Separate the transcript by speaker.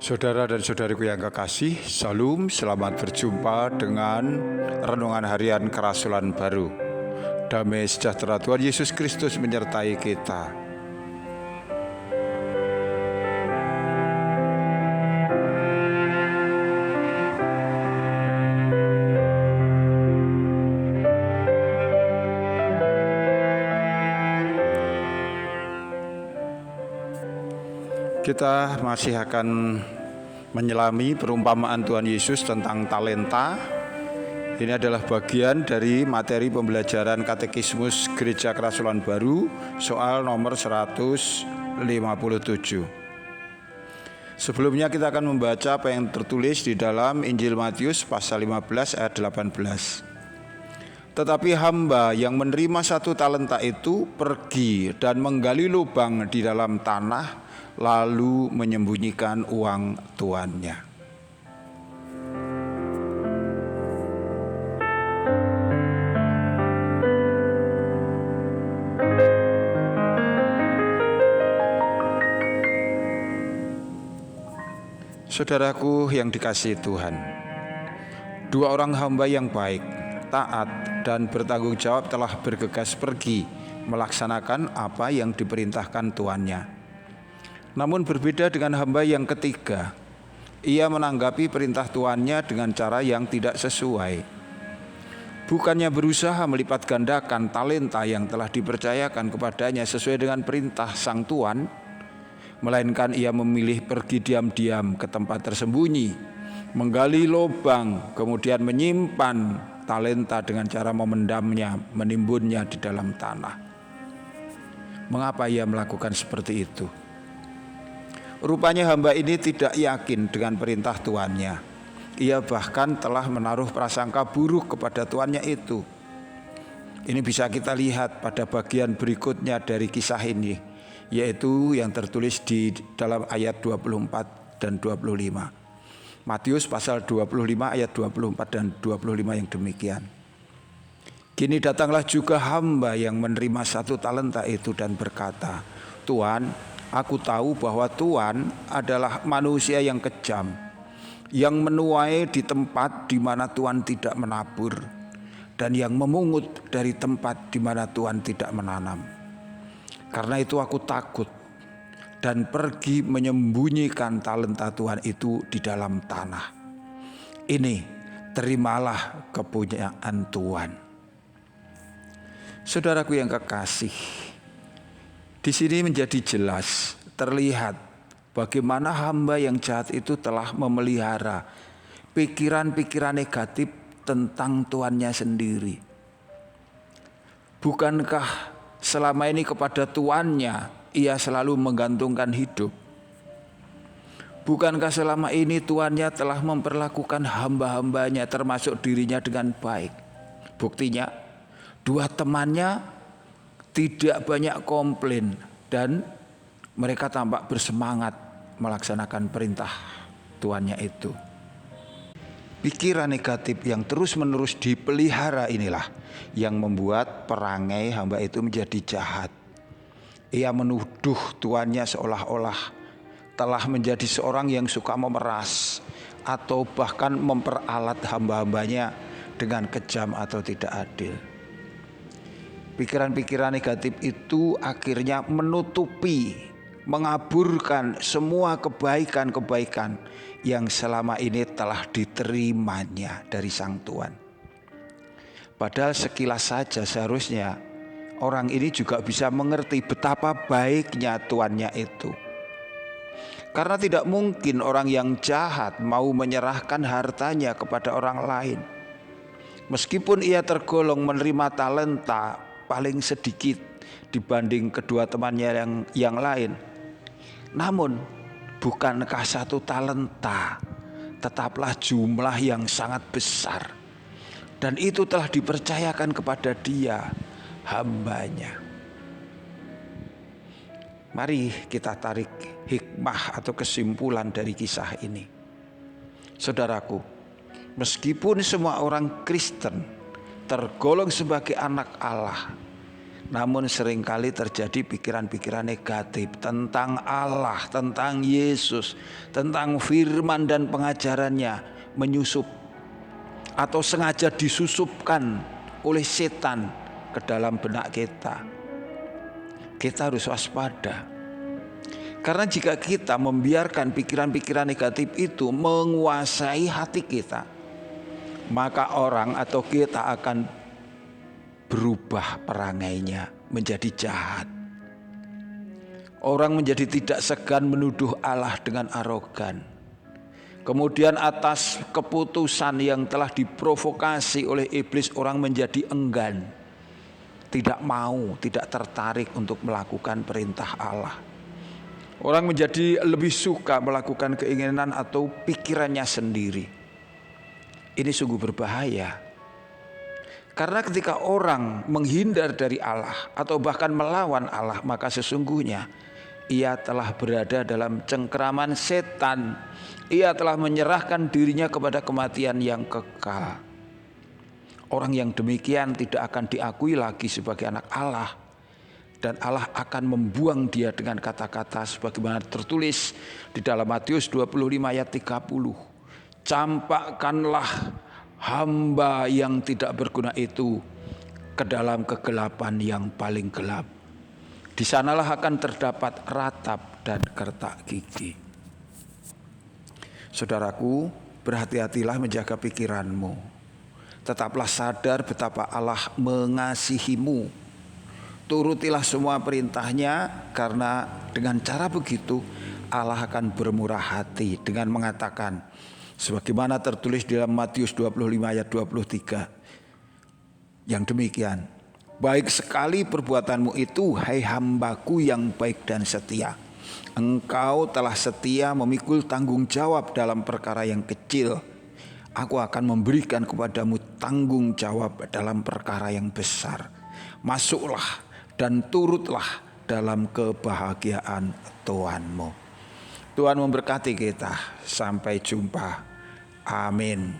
Speaker 1: Saudara dan saudariku yang kekasih, Shalom, selamat berjumpa dengan Renungan Harian Kerasulan Baru. Damai sejahtera Tuhan Yesus Kristus menyertai kita. Kita masih akan menyelami perumpamaan Tuhan Yesus tentang talenta. Ini adalah bagian dari materi pembelajaran Katekismus Gereja Kerasulan Baru, soal nomor 157. Sebelumnya kita akan membaca apa yang tertulis di dalam Injil Matius pasal 15 ayat 18. Tetapi hamba yang menerima 1 talenta itu pergi dan menggali lubang di dalam tanah, lalu menyembunyikan uang tuannya. Saudaraku yang dikasihi Tuhan, dua orang hamba yang baik, taat, dan bertanggung jawab telah bergegas pergi melaksanakan apa yang diperintahkan tuannya. Namun berbeda dengan hamba yang ketiga, ia menanggapi perintah tuannya dengan cara yang tidak sesuai. Bukannya berusaha melipat gandakan talenta yang telah dipercayakan kepadanya sesuai dengan perintah sang tuan, melainkan ia memilih pergi diam-diam ke tempat tersembunyi, menggali lubang, kemudian menyimpan talenta dengan cara memendamnya, menimbunnya di dalam tanah. Mengapa ia melakukan seperti itu? Rupanya hamba ini tidak yakin dengan perintah tuannya. Ia bahkan telah menaruh prasangka buruk kepada tuannya itu. Ini bisa kita lihat pada bagian berikutnya dari kisah ini, yaitu yang tertulis di dalam ayat 24 dan 25. Matius pasal 25 ayat 24 dan 25 yang demikian. Kini datanglah juga hamba yang menerima 1 talenta itu dan berkata, Tuan, aku tahu bahwa Tuhan adalah manusia yang kejam, yang menuai di tempat di mana Tuhan tidak menabur, dan yang memungut dari tempat di mana Tuhan tidak menanam. Karena itu aku takut dan pergi menyembunyikan talenta Tuhan itu di dalam tanah. Ini terimalah kepunyaan Tuhan. Saudaraku yang kekasih, di sini menjadi jelas, terlihat bagaimana hamba yang jahat itu telah memelihara pikiran-pikiran negatif tentang tuannya sendiri. Bukankah selama ini kepada tuannya ia selalu menggantungkan hidup? Bukankah selama ini tuannya telah memperlakukan hamba-hambanya termasuk dirinya dengan baik? Buktinya, 2 temannya tidak banyak komplain dan mereka tampak bersemangat melaksanakan perintah tuannya itu. Pikiran negatif yang terus-menerus dipelihara inilah yang membuat perangai hamba itu menjadi jahat. Ia menuduh tuannya seolah-olah telah menjadi seorang yang suka memeras atau bahkan memperalat hamba-hambanya dengan kejam atau tidak adil. Pikiran-pikiran negatif itu akhirnya menutupi, mengaburkan semua kebaikan-kebaikan yang selama ini telah diterimanya dari sang tuan. Padahal sekilas saja seharusnya orang ini juga bisa mengerti betapa baiknya tuannya itu. Karena tidak mungkin orang yang jahat mau menyerahkan hartanya kepada orang lain. Meskipun ia tergolong menerima talenta paling sedikit dibanding kedua temannya yang lain, namun bukankah 1 talenta tetaplah jumlah yang sangat besar, dan itu telah dipercayakan kepada dia, hambanya. Mari kita tarik hikmah atau kesimpulan dari kisah ini. Saudaraku, meskipun semua orang Kristen tergolong sebagai anak Allah, Namun seringkali terjadi pikiran-pikiran negatif tentang Allah, tentang Yesus, tentang firman dan pengajarannya menyusup atau sengaja disusupkan oleh setan ke dalam benak kita. Kita harus waspada. Karena jika kita membiarkan pikiran-pikiran negatif itu menguasai hati kita, maka orang atau kita akan berubah perangainya menjadi jahat. Orang menjadi tidak segan menuduh Allah dengan arogan. Kemudian atas keputusan yang telah diprovokasi oleh iblis, orang menjadi enggan, tidak mau, tidak tertarik untuk melakukan perintah Allah. Orang menjadi lebih suka melakukan keinginan atau pikirannya sendiri. Ini sungguh berbahaya. Karena ketika orang menghindar dari Allah atau bahkan melawan Allah, maka sesungguhnya ia telah berada dalam cengkeraman setan. Ia telah menyerahkan dirinya kepada kematian yang kekal. Orang yang demikian tidak akan diakui lagi sebagai anak Allah. Dan Allah akan membuang dia dengan kata-kata sebagaimana tertulis di dalam Matius 25 ayat 30. Campakkanlah hamba yang tidak berguna itu ke dalam kegelapan yang paling gelap. Di sanalah akan terdapat ratap dan kertak gigi. Saudaraku, berhati-hatilah menjaga pikiranmu. Tetaplah sadar betapa Allah mengasihimu. Turutilah semua perintahnya, karena dengan cara begitu Allah akan bermurah hati dengan mengatakan, sebagaimana tertulis di dalam Matius 25 ayat 23. Yang demikian, baik sekali perbuatanmu itu, hai hambaku yang baik dan setia. Engkau telah setia memikul tanggung jawab dalam perkara yang kecil. Aku akan memberikan kepadamu tanggung jawab dalam perkara yang besar. Masuklah dan turutlah dalam kebahagiaan Tuhanmu. Tuhan memberkati kita. Sampai jumpa. Amin.